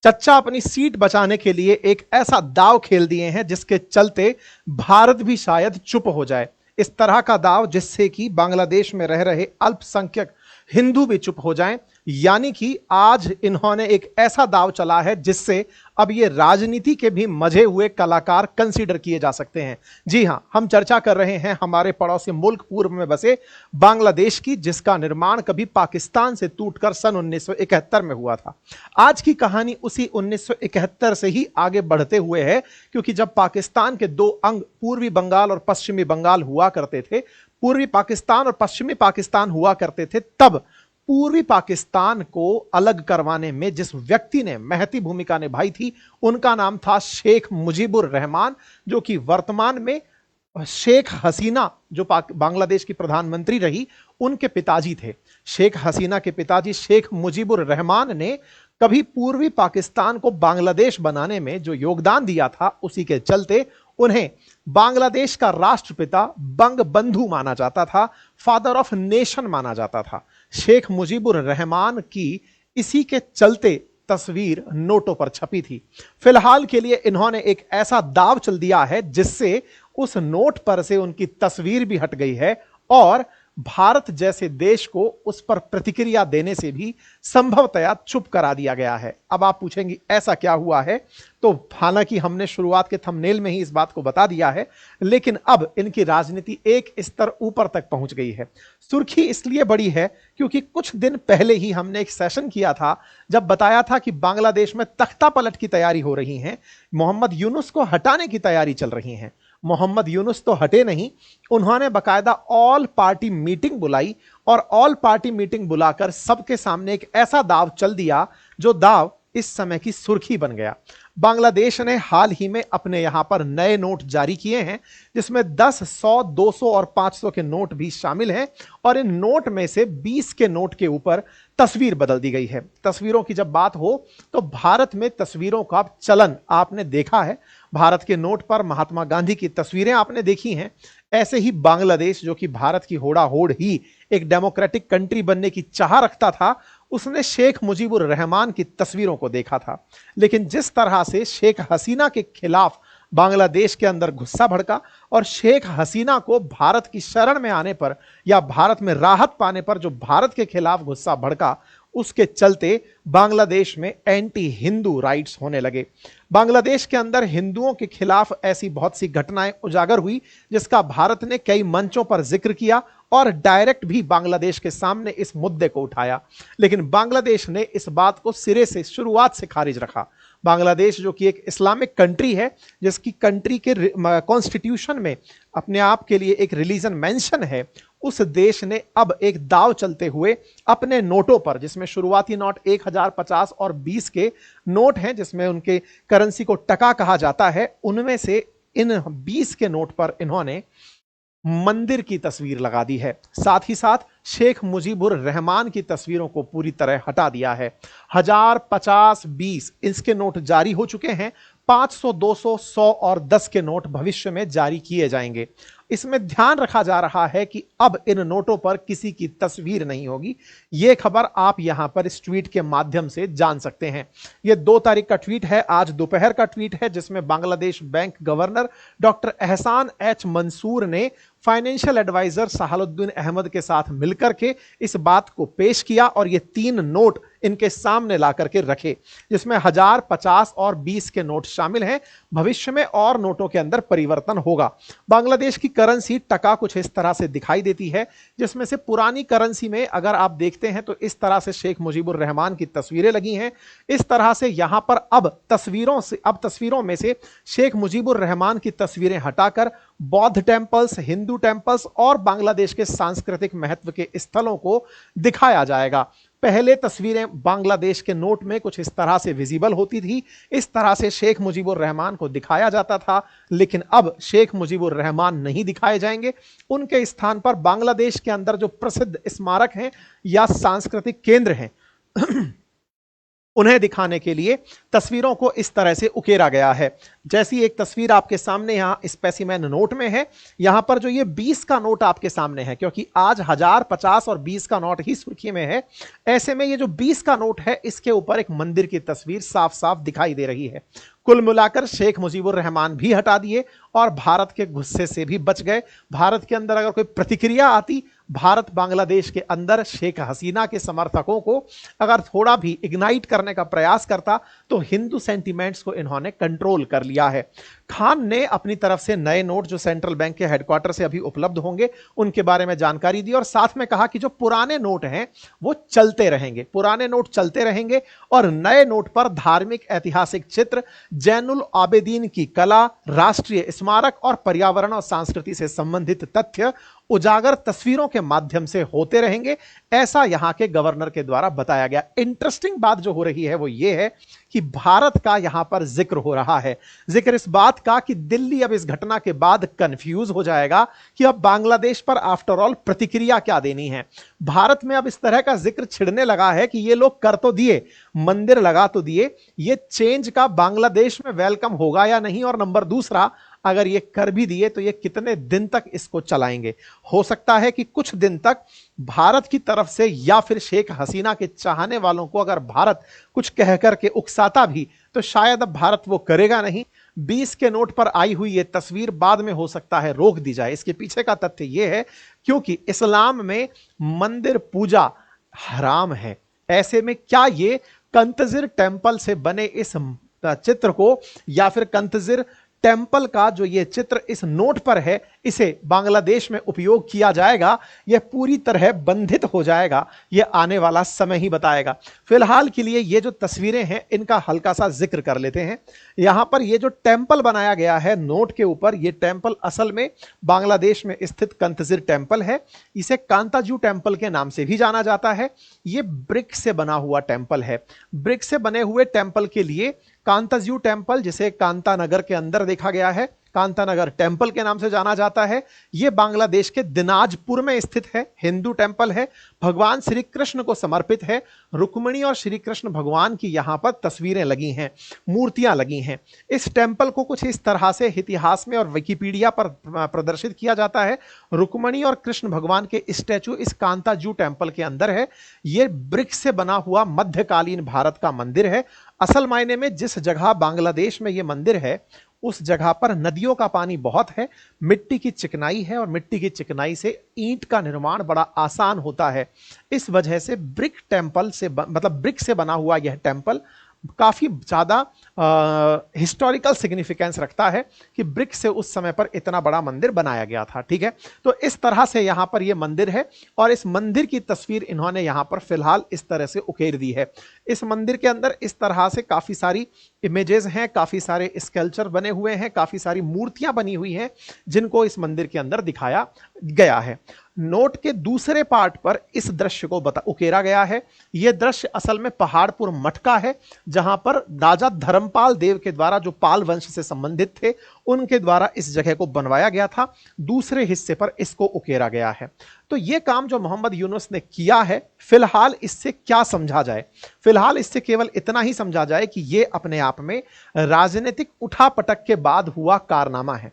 चच्चा अपनी सीट बचाने के लिए एक ऐसा दाव खेल दिए हैं जिसके चलते भारत भी शायद चुप हो जाए। इस तरह का दाव जिससे कि बांग्लादेश में रह रहे अल्पसंख्यक हिंदू भी चुप हो जाएं। यानी कि आज इन्होंने एक ऐसा दाव चला है जिससे अब ये राजनीति के भी मजे हुए कलाकार कंसीडर किए जा सकते हैं। जी हां, हम चर्चा कर रहे हैं हमारे पड़ोसी मुल्क पूर्व में बसे बांग्लादेश की, जिसका निर्माण कभी पाकिस्तान से टूटकर सन 1971 में हुआ था। आज की कहानी उसी 1971 से ही आगे बढ़ते हुए है, क्योंकि जब पाकिस्तान के दो अंग पूर्वी बंगाल और पश्चिमी बंगाल हुआ करते थे, पूर्वी पाकिस्तान और पश्चिमी पाकिस्तान हुआ करते थे, तब पूर्वी पाकिस्तान को अलग करवाने में जिस व्यक्ति ने महती भूमिका निभाई थी उनका नाम था शेख मुजीबुर रहमान, जो कि वर्तमान में शेख हसीना जो बांग्लादेश की प्रधानमंत्री रही उनके पिताजी थे। शेख हसीना के पिताजी शेख मुजीबुर रहमान ने कभी पूर्वी पाकिस्तान को बांग्लादेश बनाने में जो योगदान दिया था, उसी के चलते उन्हें बांग्लादेश का राष्ट्रपिता बंग बंधु माना जाता था, फादर ऑफ नेशन माना जाता था। शेख मुजीबुर रहमान की इसी के चलते तस्वीर नोटों पर छपी थी। फिलहाल के लिए इन्होंने एक ऐसा दाव चल दिया है जिससे उस नोट पर से उनकी तस्वीर भी हट गई है और भारत जैसे देश को उस पर प्रतिक्रिया देने से भी संभवतया चुप करा दिया गया है। अब आप पूछेंगे ऐसा क्या हुआ है, तो हालांकि हमने शुरुआत के थंबनेल में ही इस बात को बता दिया है, लेकिन अब इनकी राजनीति एक स्तर ऊपर तक पहुंच गई है। सुर्खी इसलिए बड़ी है क्योंकि कुछ दिन पहले ही हमने एक सेशन किया था जब बताया था कि बांग्लादेश में तख्ता पलट की तैयारी हो रही है, मोहम्मद यूनुस को हटाने की तैयारी चल रही है। मोहम्मद यूनुस तो हटे नहीं, उन्होंने बकायदा ऑल पार्टी मीटिंग बुलाई और ऑल पार्टी मीटिंग बुलाकर सबके सामने एक ऐसा दाव चल दिया जो दाव इस समय की सुर्खी बन गया। बांग्लादेश ने हाल ही में अपने यहां पर नए नोट जारी किए हैं, जिसमें 10, 100, 200 और 500 के नोट भी शामिल हैं और इन नोट में से 20 के नोट के ऊपर तस्वीर बदल दी गई है। तस्वीरों की जब बात हो तो भारत में तस्वीरों का चलन आपने देखा है। भारत के नोट पर महात्मा गांधी की तस्वीरें आपने देखी हैं। ऐसे ही बांग्लादेश, जो कि भारत की होड़ा होड़ ही एक डेमोक्रेटिक कंट्री बनने की चाह रखता था, उसने शेख मुजीबुर रहमान की तस्वीरों को देखा था। लेकिन जिस तरह से शेख हसीना के खिलाफ बांग्लादेश के अंदर गुस्सा भड़का और शेख हसीना को भारत की शरण में आने पर या भारत में राहत पाने पर जो भारत के खिलाफ गुस्सा भड़का, उसके चलते बांग्लादेश में एंटी हिंदू राइट्स होने लगे। बांग्लादेश के अंदर हिंदुओं के खिलाफ ऐसी बहुत सी घटनाएं उजागर हुई जिसका भारत ने कई मंचों पर जिक्र किया और डायरेक्ट भी बांग्लादेश के सामने इस मुद्दे को उठाया। लेकिन बांग्लादेश ने इस बात को सिरे से शुरुआत से खारिज रखा। बांग्लादेश, जो कि एक इस्लामिक कंट्री है, जिसकी कंट्री के कॉन्स्टिट्यूशन में अपने आप के लिए एक रिलीजन मेंशन है, उस देश ने अब एक दाव चलते हुए अपने नोटों पर, जिसमें शुरुआती नोट 1000, 50 और 20 के नोट हैं, जिसमें उनके करेंसी को टका कहा जाता है, उनमें से इन 20 के नोट पर इन्होंने मंदिर की तस्वीर लगा दी है। साथ ही साथ शेख मुजीबुर रहमान की तस्वीरों को पूरी तरह हटा दिया है। 1000, 50, 20 इसके नोट जारी हो चुके हैं। 500, 200, 100 और 10 के नोट भविष्य में जारी किए जाएंगे। इसमें ध्यान रखा जा रहा है कि अब इन नोटों पर किसी की तस्वीर नहीं होगी। यह खबर आप यहां पर इस ट्वीट के माध्यम से जान सकते हैं। यह 2 तारीख का ट्वीट है, आज दोपहर का ट्वीट है, जिसमें बांग्लादेश बैंक गवर्नर डॉक्टर एहसान एच मंसूर ने फाइनेंशियल एडवाइजर सहालुद्दीन अहमद के साथ मिलकर के इस बात को पेश किया और ये 3 नोट इनके सामने ला करके रखे, जिसमें 1000, 50 और 20 के नोट शामिल हैं। भविष्य में और नोटों के अंदर परिवर्तन होगा। बांग्लादेश की करेंसी टका कुछ इस तरह से दिखाई देती है, जिसमें से पुरानी करेंसी में अगर आप देखते हैं तो इस तरह से शेख मुजीबुर रहमान की तस्वीरें लगी हैं। इस तरह से यहां पर अब तस्वीरों में से शेख मुजीबुर रहमान की तस्वीरें हटाकर बौद्ध टेम्पल्स, हिंदू टेम्पल्स और बांग्लादेश के सांस्कृतिक महत्व के स्थलों को दिखाया जाएगा। पहले तस्वीरें बांग्लादेश के नोट में कुछ इस तरह से विजिबल होती थी, इस तरह से शेख मुजीबुर रहमान को दिखाया जाता था, लेकिन अब शेख मुजीबुर रहमान नहीं दिखाए जाएंगे। उनके स्थान पर बांग्लादेश के अंदर जो प्रसिद्ध स्मारक हैं या सांस्कृतिक केंद्र हैं उन्हें दिखाने के लिए तस्वीरों को इस तरह से उकेरा गया है। जैसी एक तस्वीर आपके सामने यहां स्पेसिमेन नोट में है, यहां पर जो ये 20 का नोट आपके सामने है, क्योंकि आज 1000, 50 और 20 का नोट ही सुर्खी में है, ऐसे में ये जो 20 का नोट है इसके ऊपर एक मंदिर की तस्वीर साफ साफ दिखाई दे रही है। कुल मिलाकर शेख मुजीबुर रहमान भी हटा दिए और भारत के गुस्से से भी बच गए। भारत के अंदर अगर कोई प्रतिक्रिया आती, भारत बांग्लादेश के अंदर शेख हसीना के समर्थकों को अगर थोड़ा भी इग्नाइट करने का प्रयास करता, तो हिंदू सेंटीमेंट्स को इन्होंने कंट्रोल कर लिया है। खान ने अपनी तरफ से नए नोट जो सेंट्रल बैंक के हेडक्वार्टर से अभी उपलब्ध होंगे उनके बारे में जानकारी दी और साथ में कहा कि जो पुराने नोट हैं वो चलते रहेंगे, पुराने नोट चलते रहेंगे और नए नोट पर धार्मिक ऐतिहासिक चित्र, जैनुल आबेदीन की कला, राष्ट्रीय स्मारक और पर्यावरण और संस्कृति से संबंधित तथ्य उजागर तस्वीरों के माध्यम से होते रहेंगे, ऐसा यहां के गवर्नर के द्वारा बताया गया। इंटरेस्टिंग बात जो हो रही है वो ये है कि भारत का यहां पर जिक्र हो रहा है, जिक्र इस बात का कि दिल्ली अब इस घटना के बाद कंफ्यूज हो जाएगा कि अब बांग्लादेश पर आफ्टर ऑल प्रतिक्रिया क्या देनी है। भारत में अब इस तरह का जिक्र छिड़ने लगा है कि ये लोग कर तो दिए, मंदिर लगा तो दिए, ये चेंज का बांग्लादेश में वेलकम होगा या नहीं, और नंबर दूसरा, अगर ये कर भी दिए तो ये कितने दिन तक इसको चलाएंगे। हो सकता है कि कुछ दिन तक भारत की तरफ से या फिर शेख हसीना के चाहने वालों को अगर भारत कुछ कह करके उकसाता भी तो शायद अब भारत वो करेगा नहीं। 20 के नोट पर आई हुई ये तस्वीर बाद में हो सकता है रोक दी जाए। इसके पीछे का तथ्य यह है क्योंकि इस्लाम में मंदिर पूजा हराम है। ऐसे में क्या ये कंतजिर टेम्पल से बने इस चित्र को या फिर कंतजिर टेम्पल का जो ये चित्र इस नोट पर है इसे बांग्लादेश में उपयोग किया जाएगा, यह पूरी तरह बंधित हो जाएगा, यह आने वाला समय ही बताएगा। फिलहाल के लिए ये जो तस्वीरें हैं इनका हल्का सा जिक्र कर लेते हैं। यहां पर ये जो टेम्पल बनाया गया है नोट के ऊपर, ये टेम्पल असल में बांग्लादेश में स्थित कंतजिर टेम्पल है। इसे कांताजू टेम्पल के नाम से भी जाना जाता है। ये ब्रिक से बना हुआ टेम्पल है। ब्रिक से बने हुए टेम्पल के लिए कांताजू टेम्पल, जिसे कांतानगर के अंदर देखा गया है, कांतानगर टेम्पल के नाम से जाना जाता है। यह बांग्लादेश के दिनाजपुर में स्थित है, हिंदू टेम्पल है, भगवान श्री कृष्ण को समर्पित है। रुक्मिणी और श्री कृष्ण भगवान की यहां पर तस्वीरें लगी हैं, मूर्तियां लगी हैं। इस टेम्पल को कुछ इस तरह से इतिहास में और विकिपीडिया पर प्रदर्शित किया जाता है। रुक्मिणी और कृष्ण भगवान के स्टैचू इस कांताजू टेम्पल के अंदर है। यह ब्रिक से बना हुआ मध्यकालीन भारत का मंदिर है। असल मायने में जिस जगह बांग्लादेश में यह मंदिर है उस जगह पर नदियों का पानी बहुत है, मिट्टी की चिकनाई है और मिट्टी की चिकनाई से ईंट का निर्माण बड़ा आसान होता है। इस वजह से ब्रिक टेम्पल से मतलब ब्रिक से बना हुआ यह टेम्पल काफी ज्यादा हिस्टोरिकल सिग्निफिकेंस रखता है कि ब्रिक से उस समय पर इतना बड़ा मंदिर बनाया गया था। ठीक है, तो इस तरह से यहां पर यह मंदिर है और इस मंदिर की तस्वीर इन्होंने यहां पर फिलहाल इस तरह से उकेर दी है। इस मंदिर के अंदर इस तरह से काफी सारी इमेजेस हैं, काफी सारे स्कल्पचर बने हुए हैं, काफी सारी मूर्तियां बनी हुई हैं जिनको इस मंदिर के अंदर दिखाया गया है। नोट के दूसरे पार्ट पर इस दृश्य को उकेरा गया है। यह दृश्य असल में पहाड़पुर मठ का है, जहां पर राजा धर्मपाल देव के द्वारा, जो पाल वंश से संबंधित थे, उनके द्वारा इस जगह को बनवाया गया था। दूसरे हिस्से पर इसको उकेरा गया है। तो यह काम जो मोहम्मद यूनुस ने किया है, फिलहाल इससे क्या समझा जाए? फिलहाल इससे केवल इतना ही समझा जाए कि यह अपने आप में राजनीतिक उठापटक के बाद हुआ कारनामा है।